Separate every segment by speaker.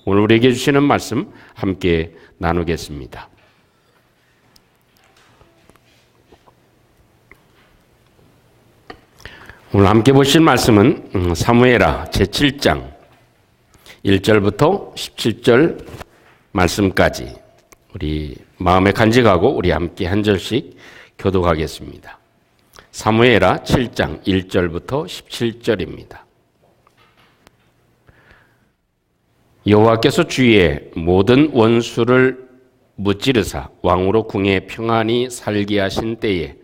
Speaker 1: 오늘 우리에게 주시는 말씀 함께 나누겠습니다. 오늘 함께 보실 말씀은 사무엘하 제7장 1절부터 17절 말씀까지 우리 마음에 간직하고 우리 함께 한 절씩 교독하겠습니다. 사무엘하 7장 1절부터 17절입니다. 여호와께서 주의 모든 원수를 무찌르사 왕으로 궁에 평안히 살게 하신 때에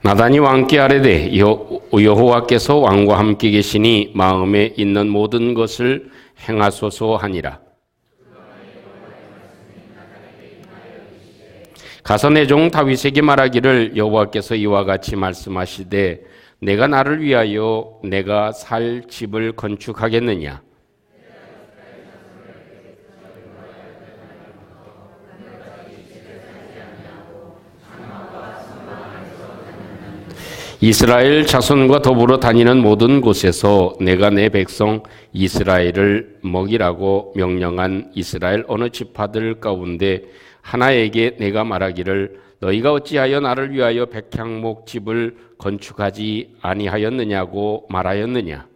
Speaker 1: 나단이 왕께 아뢰되 여호와께서 왕과 함께 계시니 마음에 있는 모든 것을 행하소서 하니라. 가서 내 종 다윗에게 말하기를 여호와께서 이와 같이 말씀하시되 내가 나를 위하여 내가 살 집을 건축하겠느냐. 이스라엘 자손과 더불어 다니는 모든 곳에서 내가 내 백성 이스라엘을 먹이라고 명령한 이스라엘 어느 지파들 가운데 하나에게 내가 말하기를 너희가 어찌하여 나를 위하여 백향목 집을 건축하지 아니하였느냐고 말하였느냐.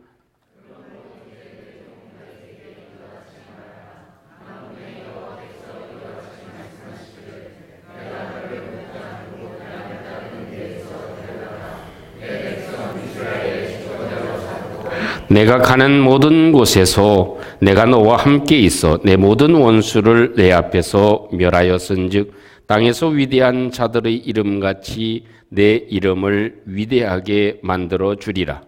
Speaker 1: 내가 가는 모든 곳에서 내가 너와 함께 있어 내 모든 원수를 내 앞에서 멸하였은즉 땅에서 위대한 자들의 이름같이 내 이름을 위대하게 만들어 주리라.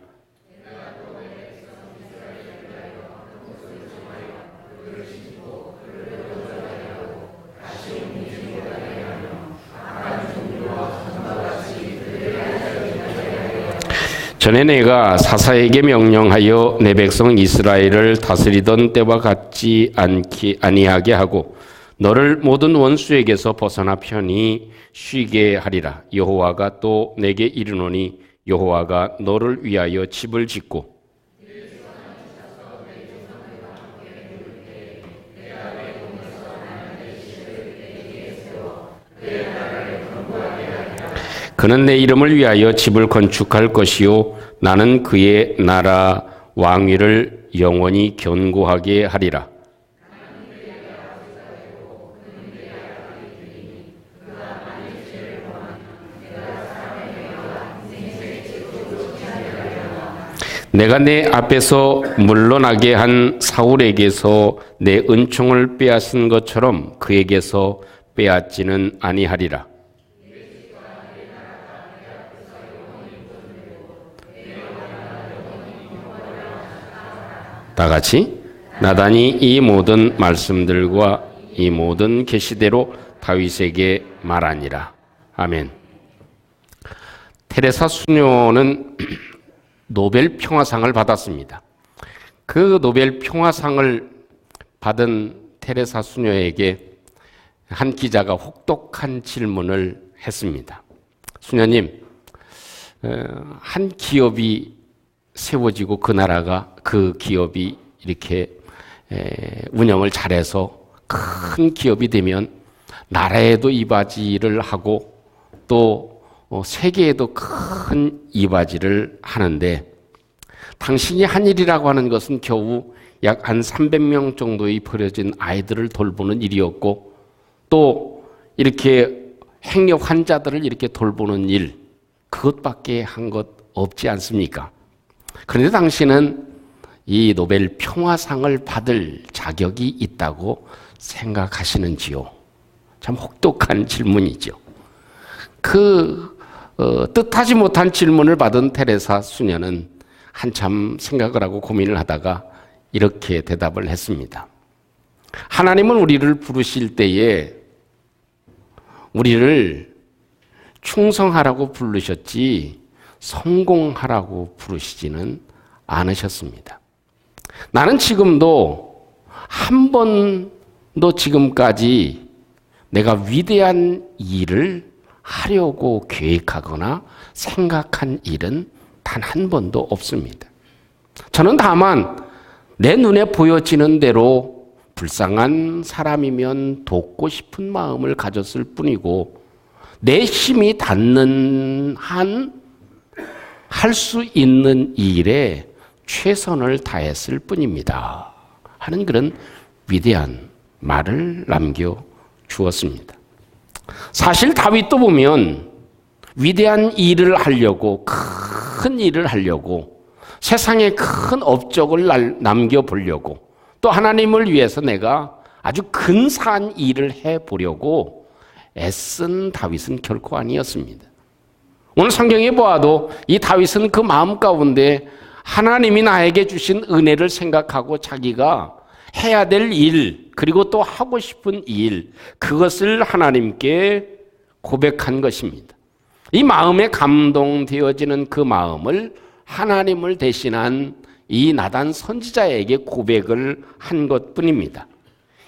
Speaker 1: 전에 내가 사사에게 명령하여 내 백성 이스라엘을 다스리던 때와 같지 아니하게 하고 너를 모든 원수에게서 벗어나 편히 쉬게 하리라. 여호와가 또 내게 이르노니 여호와가 너를 위하여 집을 짓고 그는 내 이름을 위하여 집을 건축할 것이요 나는 그의 나라 왕위를 영원히 견고하게 하리라. 내가 내 앞에서 물러나게 한 사울에게서 내 은총을 빼앗은 것처럼 그에게서 빼앗지는 아니하리라. 다 같이 나단이 이 모든 말씀들과 이 모든 계시대로 다윗에게 말하니라. 아멘. 테레사 수녀는 노벨 평화상을 받았습니다. 그 노벨 평화상을 받은 테레사 수녀에게 한 기자가 혹독한 질문을 했습니다. 수녀님, 한 기업이 세워지고 그 나라가 그 기업이 이렇게 운영을 잘해서 큰 기업이 되면 나라에도 이바지를 하고 또 세계에도 큰 이바지를 하는데 당신이 한 일이라고 하는 것은 겨우 약 한 300명 정도의 버려진 아이들을 돌보는 일이었고 또 이렇게 행여 환자들을 이렇게 돌보는 일 그것밖에 한 것 없지 않습니까? 그런데 당신은 이 노벨 평화상을 받을 자격이 있다고 생각하시는지요? 참 혹독한 질문이죠. 뜻하지 못한 질문을 받은 테레사 수녀는 한참 생각을 하고 고민을 하다가 이렇게 대답을 했습니다. 하나님은 우리를 부르실 때에 우리를 충성하라고 부르셨지 성공하라고 부르시지는 않으셨습니다. 나는 지금도 한 번도 지금까지 내가 위대한 일을 하려고 계획하거나 생각한 일은 단 한 번도 없습니다. 저는 다만 내 눈에 보여지는 대로 불쌍한 사람이면 돕고 싶은 마음을 가졌을 뿐이고 내 힘이 닿는 한 할 수 있는 일에 최선을 다했을 뿐입니다. 하는 그런 위대한 말을 남겨주었습니다. 사실 다윗도 보면 위대한 일을 하려고 큰 일을 하려고 세상에 큰 업적을 남겨보려고 또 하나님을 위해서 내가 아주 근사한 일을 해보려고 애쓴 다윗은 결코 아니었습니다. 오늘 성경에 보아도 이 다윗은 그 마음 가운데 하나님이 나에게 주신 은혜를 생각하고 자기가 해야 될 일, 그리고 또 하고 싶은 일, 그것을 하나님께 고백한 것입니다. 이 마음에 감동되어지는 그 마음을 하나님을 대신한 이 나단 선지자에게 고백을 한 것뿐입니다.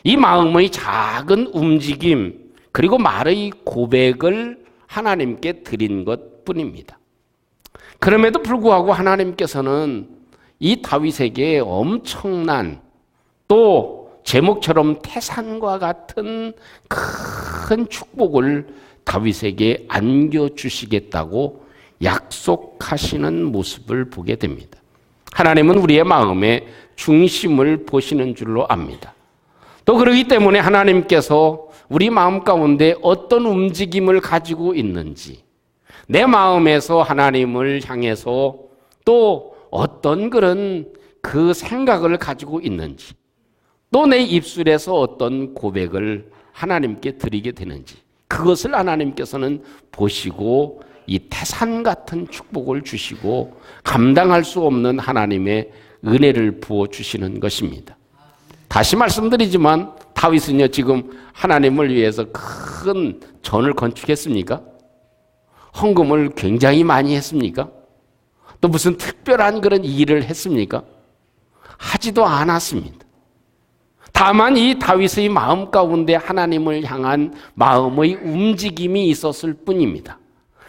Speaker 1: 이 마음의 작은 움직임, 그리고 말의 고백을 하나님께 드린 것뿐입니다. 그럼에도 불구하고 하나님께서는 이 다윗에게 엄청난 또 제목처럼 태산과 같은 큰 축복을 다윗에게 안겨주시겠다고 약속하시는 모습을 보게 됩니다. 하나님은 우리의 마음의 중심을 보시는 줄로 압니다. 또 그렇기 때문에 하나님께서 우리 마음 가운데 어떤 움직임을 가지고 있는지, 내 마음에서 하나님을 향해서 또 어떤 그런 그 생각을 가지고 있는지, 또 내 입술에서 어떤 고백을 하나님께 드리게 되는지, 그것을 하나님께서는 보시고 이 태산 같은 축복을 주시고 감당할 수 없는 하나님의 은혜를 부어주시는 것입니다. 다시 말씀드리지만 다윗은요, 지금 하나님을 위해서 큰 전을 건축했습니까? 헌금을 굉장히 많이 했습니까? 또 무슨 특별한 그런 일을 했습니까? 하지도 않았습니다. 다만 이 다윗의 마음 가운데 하나님을 향한 마음의 움직임이 있었을 뿐입니다.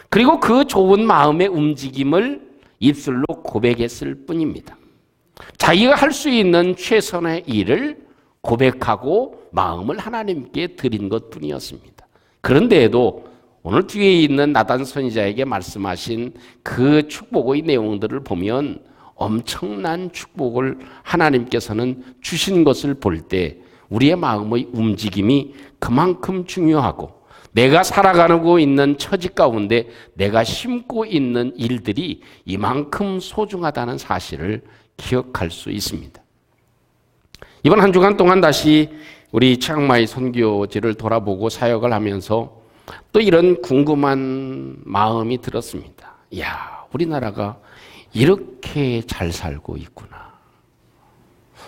Speaker 1: 그리고 그 좋은 마음의 움직임을 입술로 고백했을 뿐입니다. 자기가 할 수 있는 최선의 일을 고백하고 마음을 하나님께 드린 것뿐이었습니다. 그런데도 오늘 뒤에 있는 나단 선지자에게 말씀하신 그 축복의 내용들을 보면 엄청난 축복을 하나님께서는 주신 것을 볼 때 우리의 마음의 움직임이 그만큼 중요하고 내가 살아가고 있는 처지 가운데 내가 심고 있는 일들이 이만큼 소중하다는 사실을 기억할 수 있습니다. 이번 한 주간 동안 다시 우리 치앙마이 선교지를 돌아보고 사역을 하면서 또 이런 궁금한 마음이 들었습니다. 이야, 우리나라가 이렇게 잘 살고 있구나.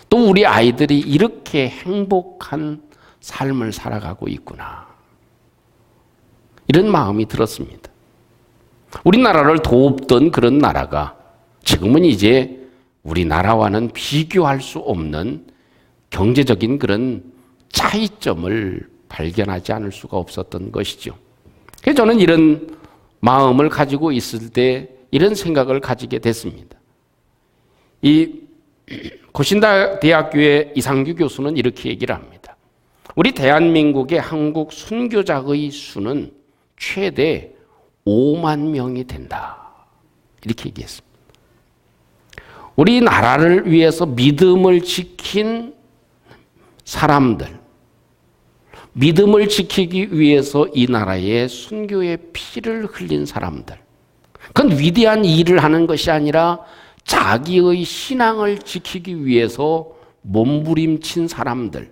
Speaker 1: 또 우리 아이들이 이렇게 행복한 삶을 살아가고 있구나. 이런 마음이 들었습니다. 우리나라를 돕던 그런 나라가 지금은 이제 우리나라와는 비교할 수 없는 경제적인 그런 차이점을 발견하지 않을 수가 없었던 것이죠. 그래서 저는 이런 마음을 가지고 있을 때 이런 생각을 가지게 됐습니다. 이 고신다 대학교의 이상규 교수는 이렇게 얘기를 합니다. 우리 대한민국의 한국 순교자의 수는 최대 5만 명이 된다. 이렇게 얘기했습니다. 우리나라를 위해서 믿음을 지킨 사람들, 믿음을 지키기 위해서 이 나라에 순교의 피를 흘린 사람들, 그건 위대한 일을 하는 것이 아니라 자기의 신앙을 지키기 위해서 몸부림친 사람들,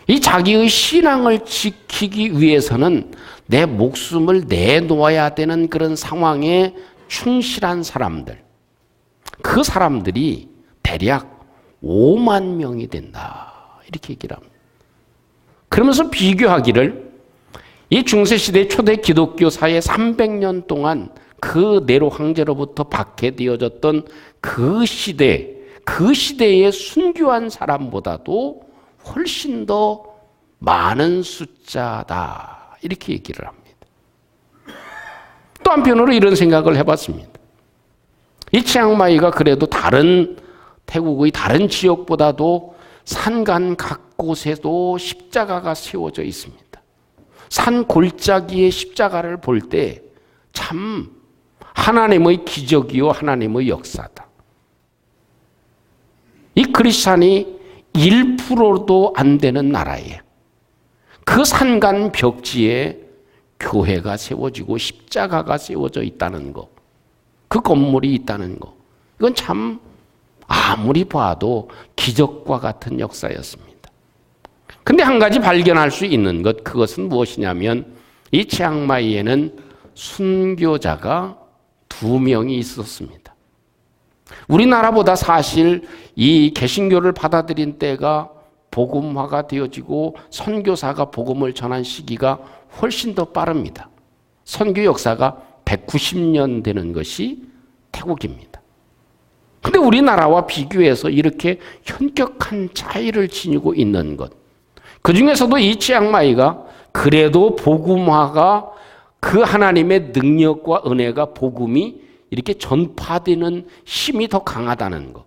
Speaker 1: 이 자기의 신앙을 지키기 위해서는 내 목숨을 내놓아야 되는 그런 상황에 충실한 사람들, 그 사람들이 대략 5만 명이 된다. 이렇게 얘기를 합니다. 그러면서 비교하기를 이 중세시대 초대 기독교사의 300년 동안 그 네로 황제로부터 박해되어졌던 그 시대의 순교한 사람보다도 훨씬 더 많은 숫자다. 이렇게 얘기를 합니다. 또 한편으로 이런 생각을 해봤습니다. 이 치앙마이가 그래도 다른 태국의 다른 지역보다도 산간 각 곳에도 십자가가 세워져 있습니다. 산 골짜기의 십자가를 볼 때 참 하나님의 기적이요 하나님의 역사다. 이 크리스찬이 1%도 안 되는 나라에 그 산간 벽지에 교회가 세워지고 십자가가 세워져 있다는 거, 그 건물이 있다는 거, 이건 참 아무리 봐도 기적과 같은 역사였습니다. 근데 한 가지 발견할 수 있는 것, 그것은 무엇이냐면 이 치앙마이에는 순교자가 2명이 있었습니다. 우리나라보다 사실 이 개신교를 받아들인 때가 복음화가 되어지고 선교사가 복음을 전한 시기가 훨씬 더 빠릅니다. 선교 역사가 190년 되는 것이 태국입니다. 근데 우리나라와 비교해서 이렇게 현격한 차이를 지니고 있는 것, 그 중에서도 이 치앙마이가 그래도 복음화가 그 하나님의 능력과 은혜가 복음이 이렇게 전파되는 힘이 더 강하다는 것,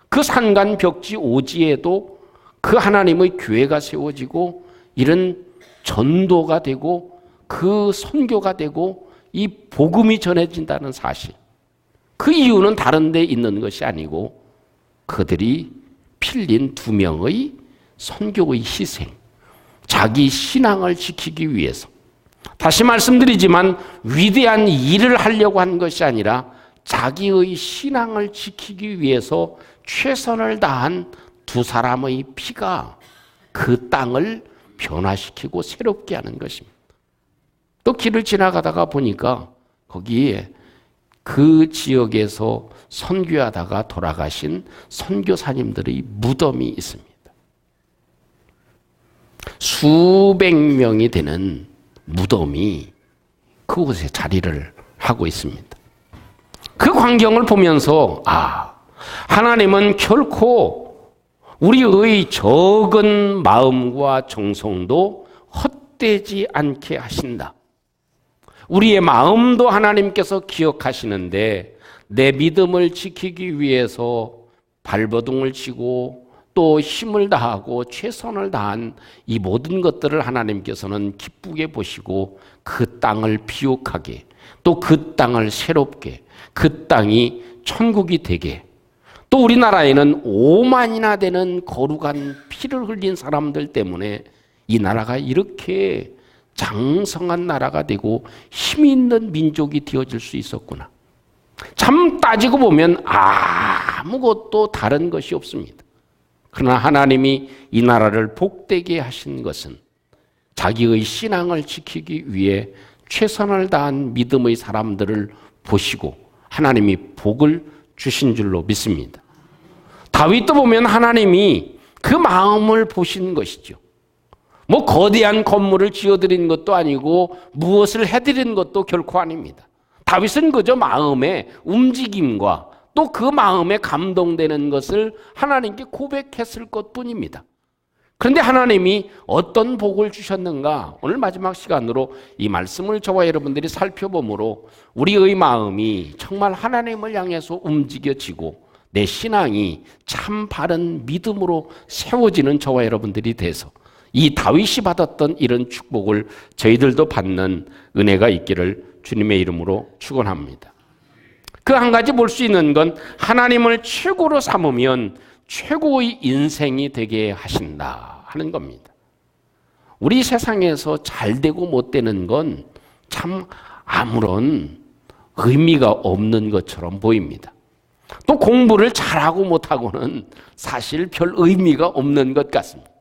Speaker 1: 그 산간 벽지 오지에도 그 하나님의 교회가 세워지고 이런 전도가 되고 그 선교가 되고 이 복음이 전해진다는 사실, 그 이유는 다른 데 있는 것이 아니고 그들이 필린 2명의 선교의 희생, 자기 신앙을 지키기 위해서, 다시 말씀드리지만 위대한 일을 하려고 한 것이 아니라 자기의 신앙을 지키기 위해서 최선을 다한 2사람의 피가 그 땅을 변화시키고 새롭게 하는 것입니다. 또 길을 지나가다가 보니까 거기에 그 지역에서 선교하다가 돌아가신 선교사님들의 무덤이 있습니다. 수백 명이 되는 무덤이 그곳에 자리를 하고 있습니다. 그 광경을 보면서 하나님은 결코 우리의 적은 마음과 정성도 헛되지 않게 하신다. 우리의 마음도 하나님께서 기억하시는데 내 믿음을 지키기 위해서 발버둥을 치고 또 힘을 다하고 최선을 다한 이 모든 것들을 하나님께서는 기쁘게 보시고 그 땅을 비옥하게, 또 그 땅을 새롭게, 그 땅이 천국이 되게, 또 우리나라에는 5만이나 되는 거룩한 피를 흘린 사람들 때문에 이 나라가 이렇게 장성한 나라가 되고 힘 있는 민족이 되어질 수 있었구나. 참 따지고 보면 아무것도 다른 것이 없습니다. 그러나 하나님이 이 나라를 복되게 하신 것은 자기의 신앙을 지키기 위해 최선을 다한 믿음의 사람들을 보시고 하나님이 복을 주신 줄로 믿습니다. 다윗도 보면 하나님이 그 마음을 보신 것이죠. 뭐 거대한 건물을 지어드린 것도 아니고 무엇을 해드린 것도 결코 아닙니다. 다윗은 그저 마음의 움직임과 또 그 마음에 감동되는 것을 하나님께 고백했을 것뿐입니다. 그런데 하나님이 어떤 복을 주셨는가? 오늘 마지막 시간으로 이 말씀을 저와 여러분들이 살펴보므로 우리의 마음이 정말 하나님을 향해서 움직여지고 내 신앙이 참 바른 믿음으로 세워지는 저와 여러분들이 돼서 이 다윗이 받았던 이런 축복을 저희들도 받는 은혜가 있기를 주님의 이름으로 축원합니다. 그 한 가지 볼 수 있는 건 하나님을 최고로 삼으면 최고의 인생이 되게 하신다 하는 겁니다. 우리 세상에서 잘 되고 못 되는 건 참 아무런 의미가 없는 것처럼 보입니다. 또 공부를 잘하고 못하고는 사실 별 의미가 없는 것 같습니다.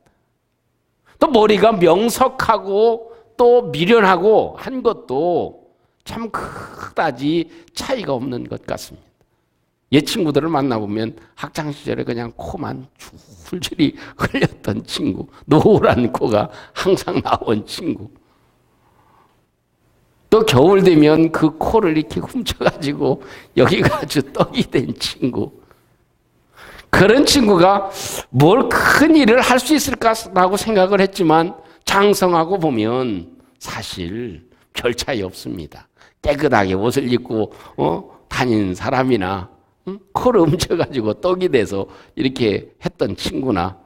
Speaker 1: 또 머리가 명석하고 또 미련하고 한 것도 참 그다지 차이가 없는 것 같습니다. 옛 친구들을 만나보면 학창시절에 그냥 코만 줄줄이 흘렸던 친구, 노란 코가 항상 나온 친구, 또 겨울 되면 그 코를 이렇게 훔쳐가지고 여기가 아주 떡이 된 친구, 그런 친구가 뭘 큰 일을 할 수 있을까라고 생각을 했지만 장성하고 보면 사실 별 차이 없습니다. 깨끗하게 옷을 입고 다니는 사람이나 코를 훔쳐가지고 떡이 돼서 이렇게 했던 친구나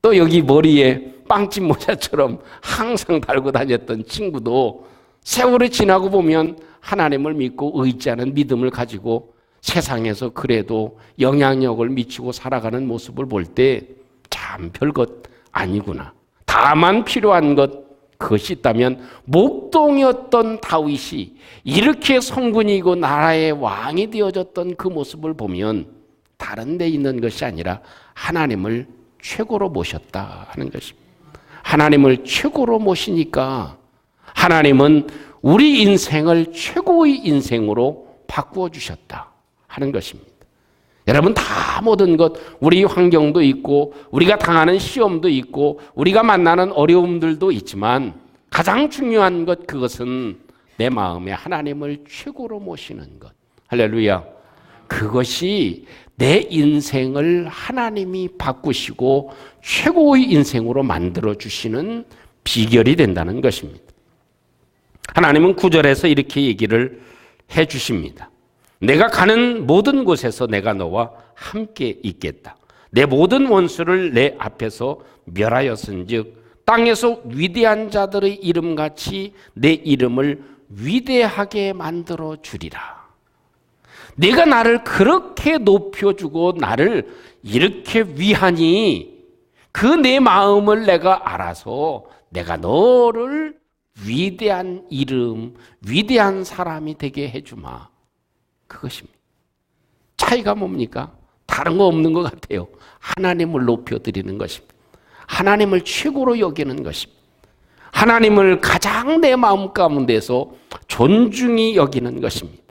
Speaker 1: 또 여기 머리에 빵집 모자처럼 항상 달고 다녔던 친구도 세월이 지나고 보면 하나님을 믿고 의지하는 믿음을 가지고 세상에서 그래도 영향력을 미치고 살아가는 모습을 볼 때 참 별것 아니구나. 다만 필요한 것 그것이 있다면 목동이었던 다윗이 이렇게 성군이고 나라의 왕이 되어졌던 그 모습을 보면 다른 데 있는 것이 아니라 하나님을 최고로 모셨다 하는 것입니다. 하나님을 최고로 모시니까 하나님은 우리 인생을 최고의 인생으로 바꾸어 주셨다 하는 것입니다. 여러분 다 모든 것 우리 환경도 있고 우리가 당하는 시험도 있고 우리가 만나는 어려움들도 있지만 가장 중요한 것 그것은 내 마음에 하나님을 최고로 모시는 것. 할렐루야. 그것이 내 인생을 하나님이 바꾸시고 최고의 인생으로 만들어 주시는 비결이 된다는 것입니다. 하나님은 9절에서 이렇게 얘기를 해 주십니다. 내가 가는 모든 곳에서 내가 너와 함께 있겠다. 내 모든 원수를 내 앞에서 멸하였은즉 땅에서 위대한 자들의 이름같이 내 이름을 위대하게 만들어 주리라. 내가 나를 그렇게 높여주고 나를 이렇게 위하니 그 내 마음을 내가 알아서 내가 너를 위대한 이름, 위대한 사람이 되게 해주마. 그것입니다. 차이가 뭡니까? 다른 거 없는 것 같아요. 하나님을 높여드리는 것입니다. 하나님을 최고로 여기는 것입니다. 하나님을 가장 내 마음 가운데서 존중히 여기는 것입니다.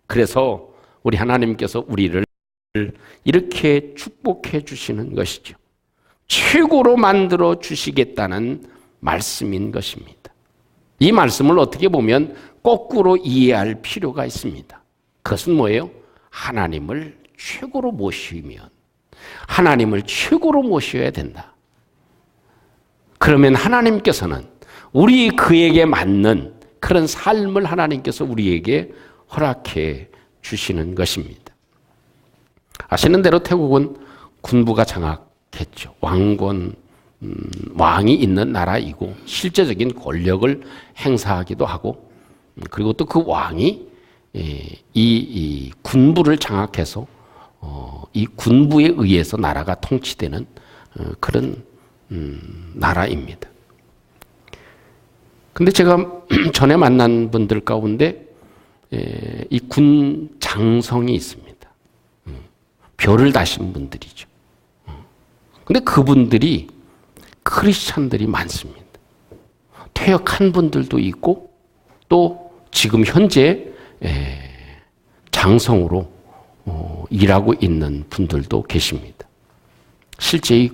Speaker 1: 그래서 우리 하나님께서 우리를 이렇게 축복해 주시는 것이죠. 최고로 만들어 주시겠다는 말씀인 것입니다. 이 말씀을 어떻게 보면 거꾸로 이해할 필요가 있습니다. 그것은 뭐예요? 하나님을 최고로 모시면 하나님을 최고로 모셔야 된다. 그러면 하나님께서는 우리 그에게 맞는 그런 삶을 하나님께서 우리에게 허락해 주시는 것입니다. 아시는 대로 태국은 군부가 장악했죠. 왕권, 왕이 있는 나라이고 실제적인 권력을 행사하기도 하고 그리고 또 그 왕이 이 군부를 장악해서 이 군부에 의해서 나라가 통치되는 그런 나라입니다. 근데 제가 전에 만난 분들 가운데 이 군 장성이 있습니다. 별을 다신 분들이죠. 근데 그분들이 크리스찬들이 많습니다. 퇴역한 분들도 있고 또 지금 현재 장성으로 일하고 있는 분들도 계십니다. 실제의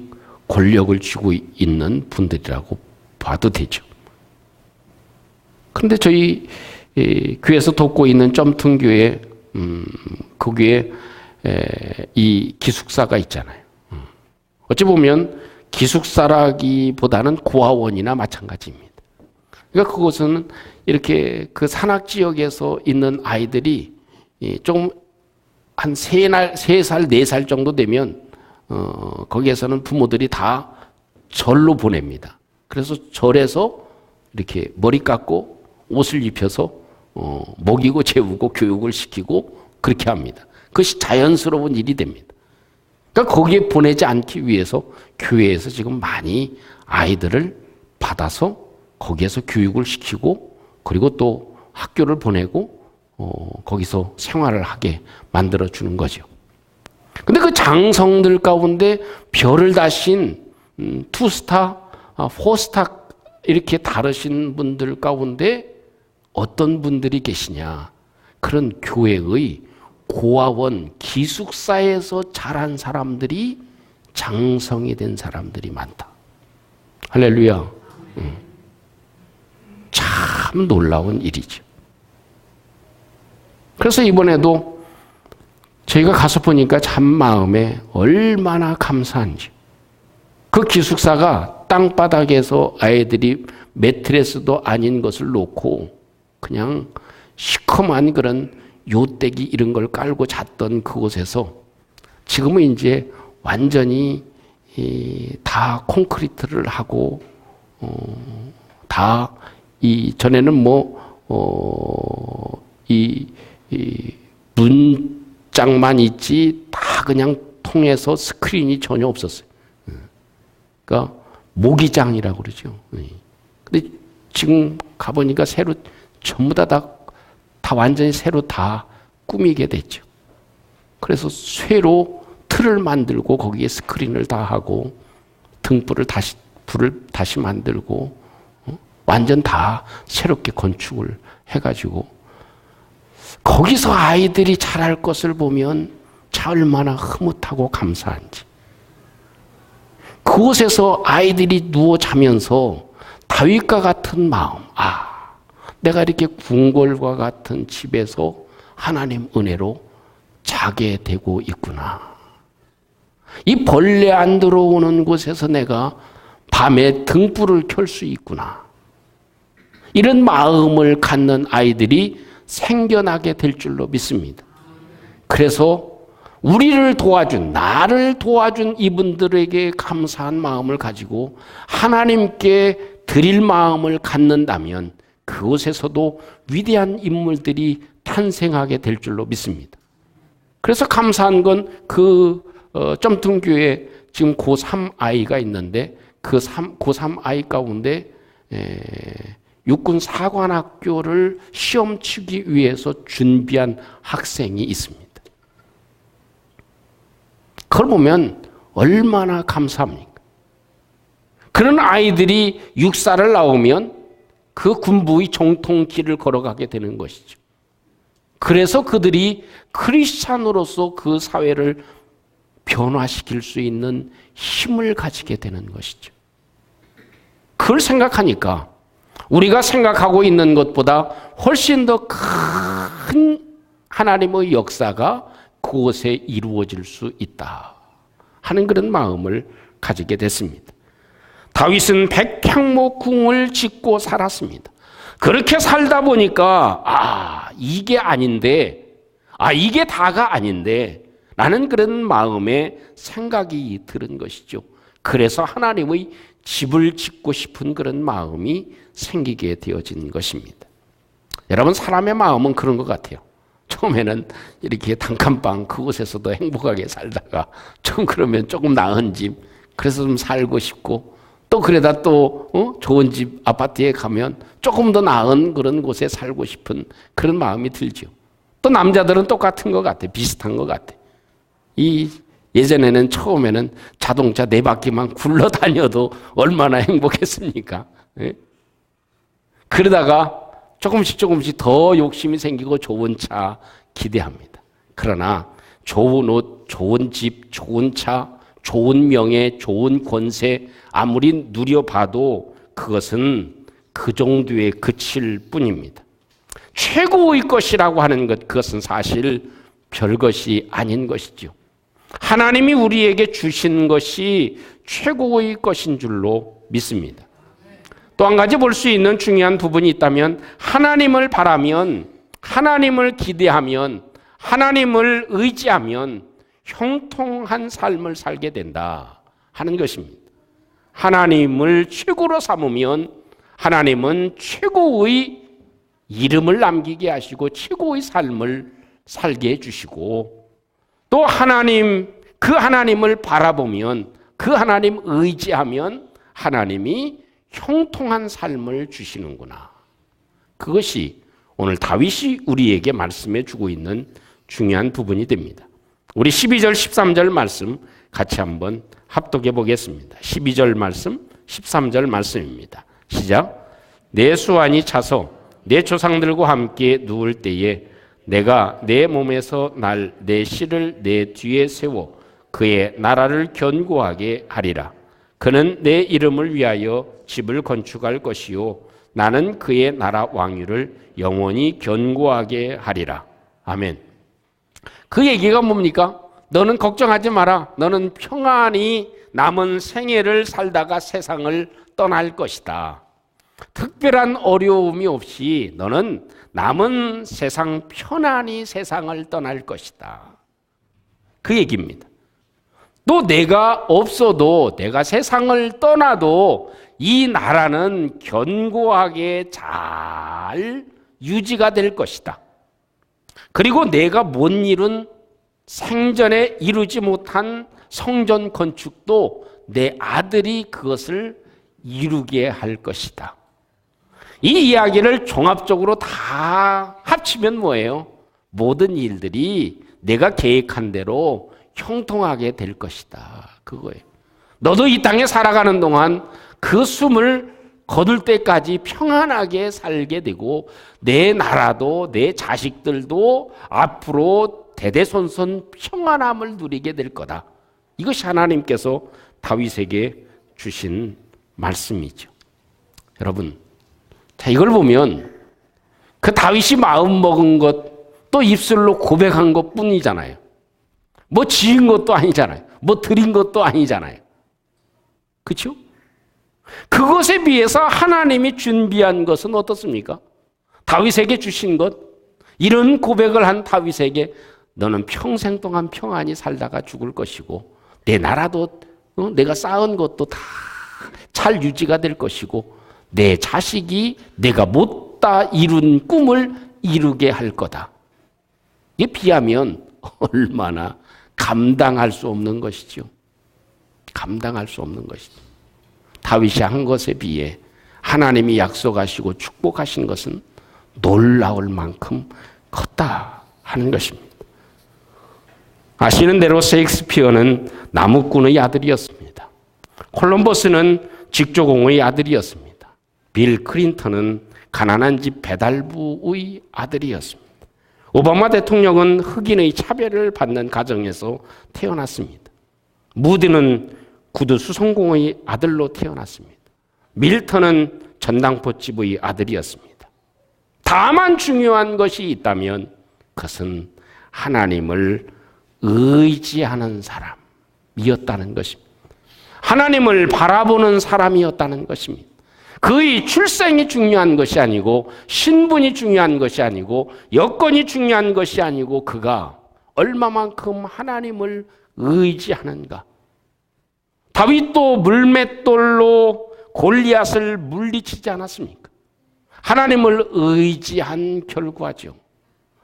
Speaker 1: 권력을 쥐고 있는 분들이라고 봐도 되죠. 그런데 저희 교회에서 돕고 있는 점통교회 거기에 이 기숙사가 있잖아요. 어찌 보면 기숙사라기보다는 고아원이나 마찬가지입니다. 그러니까 그곳은 이렇게 그 산악 지역에서 있는 아이들이 조금 한 3살, 4살 정도 되면 거기에서는 부모들이 다 절로 보냅니다. 그래서 절에서 이렇게 머리 깎고 옷을 입혀서 먹이고 재우고 교육을 시키고 그렇게 합니다. 그것이 자연스러운 일이 됩니다. 그러니까 거기에 보내지 않기 위해서 교회에서 지금 많이 아이들을 받아서 거기에서 교육을 시키고 그리고 또 학교를 보내고 거기서 생활을 하게 만들어주는 거죠. 근데 그 장성들 가운데 별을 다신 2스타, 4스타 이렇게 다르신 분들 가운데 어떤 분들이 계시냐. 그런 교회의 고아원, 기숙사에서 자란 사람들이 장성이 된 사람들이 많다. 할렐루야. 참 놀라운 일이죠. 그래서 이번에도 저희가 가서 보니까 참 마음에 얼마나 감사한지. 그 기숙사가 땅바닥에서 아이들이 매트레스도 아닌 것을 놓고 그냥 시커먼 그런 요떼기 이런 걸 깔고 잤던 그곳에서 지금은 이제 완전히 다 콘크리트를 하고 다 전에는 문짝만 있지 다 그냥 통해서 스크린이 전혀 없었어요. 그러니까 모기장이라고 그러죠. 근데 지금 가보니까 새로 전부 다 완전히 새로 다 꾸미게 됐죠. 그래서 쇠로 틀을 만들고 거기에 스크린을 다 하고 불을 다시 만들고 완전 다 새롭게 건축을 해가지고 거기서 아이들이 자랄 것을 보면 참 얼마나 흐뭇하고 감사한지. 그곳에서 아이들이 누워 자면서 다윗과 같은 마음, 내가 이렇게 궁궐과 같은 집에서 하나님 은혜로 자게 되고 있구나. 이 벌레 안 들어오는 곳에서 내가 밤에 등불을 켤 수 있구나. 이런 마음을 갖는 아이들이 생겨나게 될 줄로 믿습니다. 그래서 우리를 도와준, 나를 도와준 이분들에게 감사한 마음을 가지고 하나님께 드릴 마음을 갖는다면 그곳에서도 위대한 인물들이 탄생하게 될 줄로 믿습니다. 그래서 감사한 건 점등교에 지금 고3 아이가 있는데 고3 아이 가운데 육군 사관학교를 시험 치기 위해서 준비한 학생이 있습니다. 그걸 보면 얼마나 감사합니까? 그런 아이들이 육사를 나오면 그 군부의 정통길을 걸어가게 되는 것이죠. 그래서 그들이 크리스찬으로서 그 사회를 변화시킬 수 있는 힘을 가지게 되는 것이죠. 그걸 생각하니까 우리가 생각하고 있는 것보다 훨씬 더 큰 하나님의 역사가 그곳에 이루어질 수 있다 하는 그런 마음을 가지게 됐습니다. 다윗은 백향목궁을 짓고 살았습니다. 그렇게 살다 보니까 이게 아닌데, 이게 다가 아닌데 라는 그런 마음에 생각이 들은 것이죠. 그래서 하나님의 집을 짓고 싶은 그런 마음이 생기게 되어진 것입니다. 여러분, 사람의 마음은 그런 것 같아요. 처음에는 이렇게 단칸방 그곳에서도 행복하게 살다가 좀 그러면 조금 나은 집, 그래서 좀 살고 싶고, 또 그러다 또 좋은 집 아파트에 가면 조금 더 나은 그런 곳에 살고 싶은 그런 마음이 들죠. 또 남자들은 똑같은 것 같아. 비슷한 것 같아. 예전에는 처음에는 자동차 4바퀴만 굴러다녀도 얼마나 행복했습니까? 예? 그러다가 조금씩 더 욕심이 생기고 좋은 차 기대합니다. 그러나 좋은 옷, 좋은 집, 좋은 차, 좋은 명예, 좋은 권세 아무리 누려봐도 그것은 그 정도에 그칠 뿐입니다. 최고의 것이라고 하는 것, 그것은 사실 별것이 아닌 것이죠. 하나님이 우리에게 주신 것이 최고의 것인 줄로 믿습니다. 또 한 가지 볼 수 있는 중요한 부분이 있다면 하나님을 바라면, 하나님을 기대하면, 하나님을 의지하면 형통한 삶을 살게 된다 하는 것입니다. 하나님을 최고로 삼으면 하나님은 최고의 이름을 남기게 하시고 최고의 삶을 살게 해주시고, 또 그 하나님을 바라보면, 그 하나님 의지하면 하나님이 형통한 삶을 주시는구나. 그것이 오늘 다윗이 우리에게 말씀해 주고 있는 중요한 부분이 됩니다. 우리 12절 13절 말씀 같이 한번 합독해 보겠습니다. 12절 말씀 13절 말씀입니다. 시작. 내 수완이 차서 내 조상들과 함께 누울 때에 내가 내 몸에서 내 씨를 내 뒤에 세워 그의 나라를 견고하게 하리라. 그는 내 이름을 위하여 집을 건축할 것이요 나는 그의 나라 왕위를 영원히 견고하게 하리라. 아멘. 그 얘기가 뭡니까? 너는 걱정하지 마라. 너는 평안히 남은 생애를 살다가 세상을 떠날 것이다. 특별한 어려움이 없이 너는 남은 세상 편안히 세상을 떠날 것이다. 그 얘기입니다. 또 내가 없어도, 내가 세상을 떠나도 이 나라는 견고하게 잘 유지가 될 것이다. 그리고 내가 못 이룬, 생전에 이루지 못한 성전 건축도 내 아들이 그것을 이루게 할 것이다. 이 이야기를 종합적으로 다 합치면 뭐예요? 모든 일들이 내가 계획한 대로 형통하게 될 것이다. 그거예요. 너도 이 땅에 살아가는 동안 그 숨을 거둘 때까지 평안하게 살게 되고 내 나라도 내 자식들도 앞으로 대대손손 평안함을 누리게 될 거다. 이것이 하나님께서 다윗에게 주신 말씀이죠. 여러분, 자, 이걸 보면 그 다윗이 마음 먹은 것, 또 입술로 고백한 것 뿐이잖아요. 뭐 지은 것도 아니잖아요. 뭐 드린 것도 아니잖아요. 그렇죠? 그것에 비해서 하나님이 준비한 것은 어떻습니까? 다윗에게 주신 것, 이런 고백을 한 다윗에게 너는 평생 동안 평안히 살다가 죽을 것이고 내 나라도 내가 쌓은 것도 다 잘 유지가 될 것이고 내 자식이 내가 못다 이룬 꿈을 이루게 할 거다. 이게 비하면 얼마나 감당할 수 없는 것이죠. 감당할 수 없는 것이죠. 다윗이 한 것에 비해 하나님이 약속하시고 축복하신 것은 놀라울 만큼 컸다 하는 것입니다. 아시는 대로 셰익스피어는 나무꾼의 아들이었습니다. 콜럼버스는 직조공의 아들이었습니다. 빌 클린턴은 가난한 집 배달부의 아들이었습니다. 오바마 대통령은 흑인의 차별을 받는 가정에서 태어났습니다. 무디는 구두 수송공의 아들로 태어났습니다. 밀턴은 전당포집의 아들이었습니다. 다만 중요한 것이 있다면 그것은 하나님을 의지하는 사람이었다는 것입니다. 하나님을 바라보는 사람이었다는 것입니다. 그의 출생이 중요한 것이 아니고 신분이 중요한 것이 아니고 여건이 중요한 것이 아니고 그가 얼마만큼 하나님을 의지하는가. 다윗도 물맷돌로 골리앗을 물리치지 않았습니까? 하나님을 의지한 결과죠.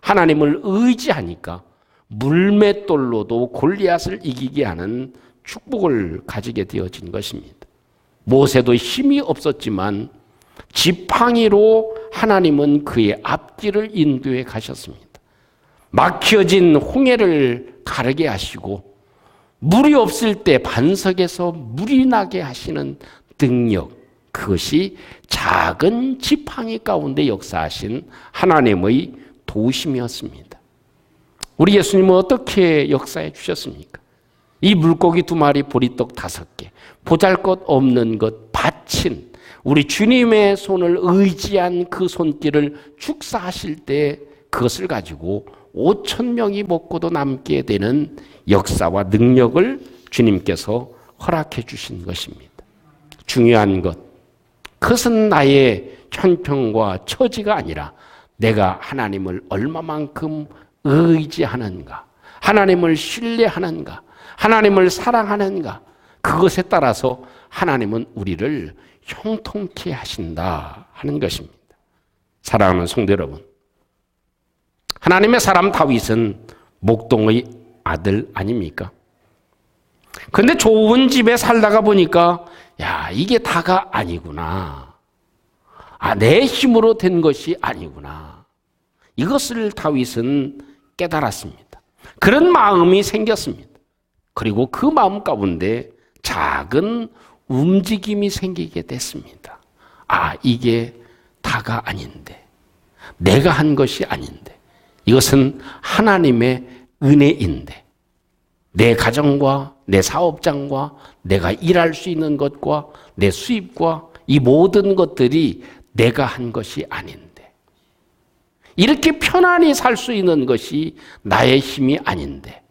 Speaker 1: 하나님을 의지하니까 물맷돌로도 골리앗을 이기게 하는 축복을 가지게 되어진 것입니다. 모세도 힘이 없었지만 지팡이로 하나님은 그의 앞길을 인도해 가셨습니다. 막혀진 홍해를 가르게 하시고 물이 없을 때 반석에서 물이 나게 하시는 능력, 그것이 작은 지팡이 가운데 역사하신 하나님의 도우심이었습니다. 우리 예수님은 어떻게 역사해 주셨습니까? 이 물고기 2마리, 보리떡 5개, 보잘것없는 것 바친 우리 주님의 손을 의지한 그 손길을 축사하실 때 그것을 가지고 5,000명이 먹고도 남게 되는 역사와 능력을 주님께서 허락해 주신 것입니다. 중요한 것, 그것은 나의 형편과 처지가 아니라 내가 하나님을 얼마만큼 의지하는가, 하나님을 신뢰하는가, 하나님을 사랑하는가, 그것에 따라서 하나님은 우리를 형통케 하신다 하는 것입니다. 사랑하는 성도 여러분, 하나님의 사람 다윗은 목동의 아들 아닙니까? 그런데 좋은 집에 살다가 보니까 야, 이게 다가 아니구나. 내 힘으로 된 것이 아니구나. 이것을 다윗은 깨달았습니다. 그런 마음이 생겼습니다. 그리고 그 마음 가운데 작은 움직임이 생기게 됐습니다. 이게 다가 아닌데, 내가 한 것이 아닌데, 이것은 하나님의 은혜인데, 내 가정과 내 사업장과 내가 일할 수 있는 것과 내 수입과 이 모든 것들이 내가 한 것이 아닌데, 이렇게 편안히 살 수 있는 것이 나의 힘이 아닌데,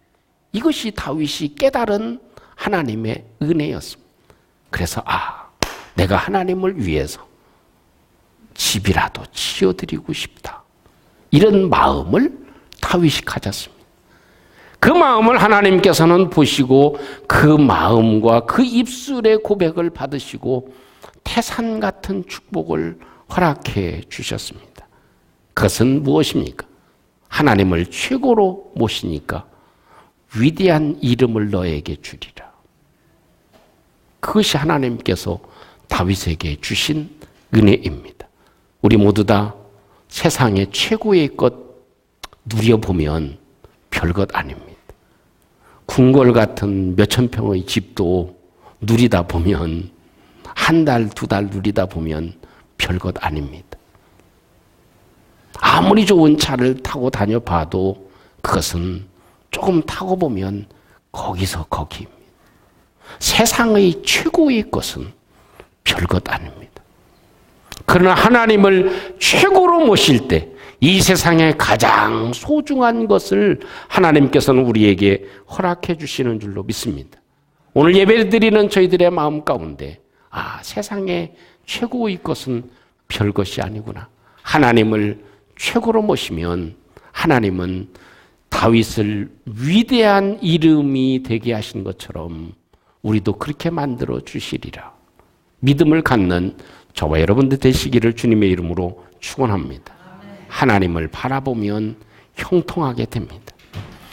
Speaker 1: 이것이 다윗이 깨달은 하나님의 은혜였습니다. 그래서 내가 하나님을 위해서 집이라도 지어드리고 싶다. 이런 마음을 다윗이 가졌습니다. 그 마음을 하나님께서는 보시고 그 마음과 그 입술의 고백을 받으시고 태산 같은 축복을 허락해 주셨습니다. 그것은 무엇입니까? 하나님을 최고로 모시니까 위대한 이름을 너에게 주리라. 그것이 하나님께서 다윗에게 주신 은혜입니다. 우리 모두 다 세상의 최고의 것 누려보면 별것 아닙니다. 궁궐 같은 몇천 평의 집도 누리다 보면 한 달, 두 달 누리다 보면 별것 아닙니다. 아무리 좋은 차를 타고 다녀봐도 그것은 조금 타고 보면 거기서 거기입니다. 세상의 최고의 것은 별것 아닙니다. 그러나 하나님을 최고로 모실 때 이 세상의 가장 소중한 것을 하나님께서는 우리에게 허락해 주시는 줄로 믿습니다. 오늘 예배드리는 저희들의 마음 가운데 세상의 최고의 것은 별것이 아니구나. 하나님을 최고로 모시면 하나님은 다윗을 위대한 이름이 되게 하신 것처럼 우리도 그렇게 만들어 주시리라. 믿음을 갖는 저와 여러분들 되시기를 주님의 이름으로 축원합니다. 하나님을 바라보면 형통하게 됩니다.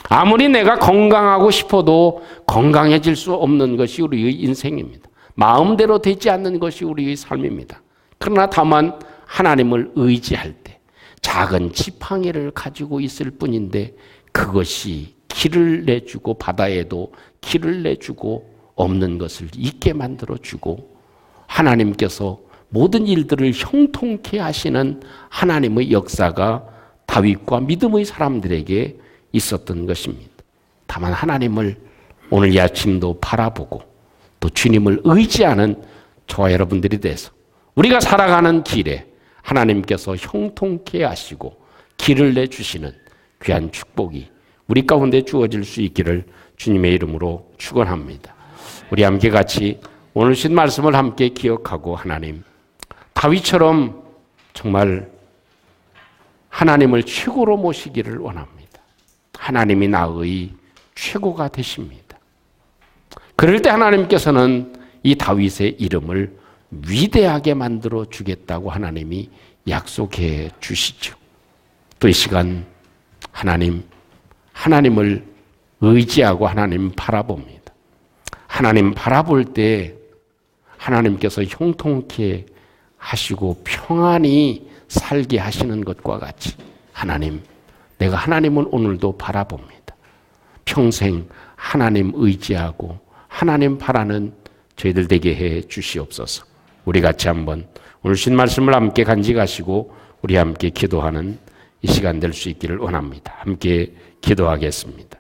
Speaker 1: 아무리 내가 건강하고 싶어도 건강해질 수 없는 것이 우리의 인생입니다. 마음대로 되지 않는 것이 우리의 삶입니다. 그러나 다만 하나님을 의지할 때 작은 지팡이를 가지고 있을 뿐인데 그것이 길을 내주고 바다에도 길을 내주고 없는 것을 있게 만들어주고 하나님께서 모든 일들을 형통케 하시는 하나님의 역사가 다윗과 믿음의 사람들에게 있었던 것입니다. 다만 하나님을 오늘 이 아침도 바라보고 또 주님을 의지하는 저와 여러분들이 돼서 우리가 살아가는 길에 하나님께서 형통케 하시고 길을 내주시는 귀한 축복이 우리 가운데 주어질 수 있기를 주님의 이름으로 축원합니다. 우리 함께 같이 오늘 신 말씀을 함께 기억하고 하나님 다윗처럼 정말 하나님을 최고로 모시기를 원합니다. 하나님이 나의 최고가 되십니다. 그럴 때 하나님께서는 이 다윗의 이름을 위대하게 만들어 주겠다고 하나님이 약속해 주시죠. 또 이 시간 하나님을 의지하고 하나님 바라봅니다. 하나님 바라볼 때 하나님께서 형통케 하시고 평안히 살게 하시는 것과 같이 내가 하나님을 오늘도 바라봅니다. 평생 하나님 의지하고 하나님 바라는 저희들 되게 해 주시옵소서. 우리 같이 한번 오늘 신 말씀을 함께 간직하시고 우리 함께 기도하는 이 시간 될 수 있기를 원합니다. 함께 기도하겠습니다.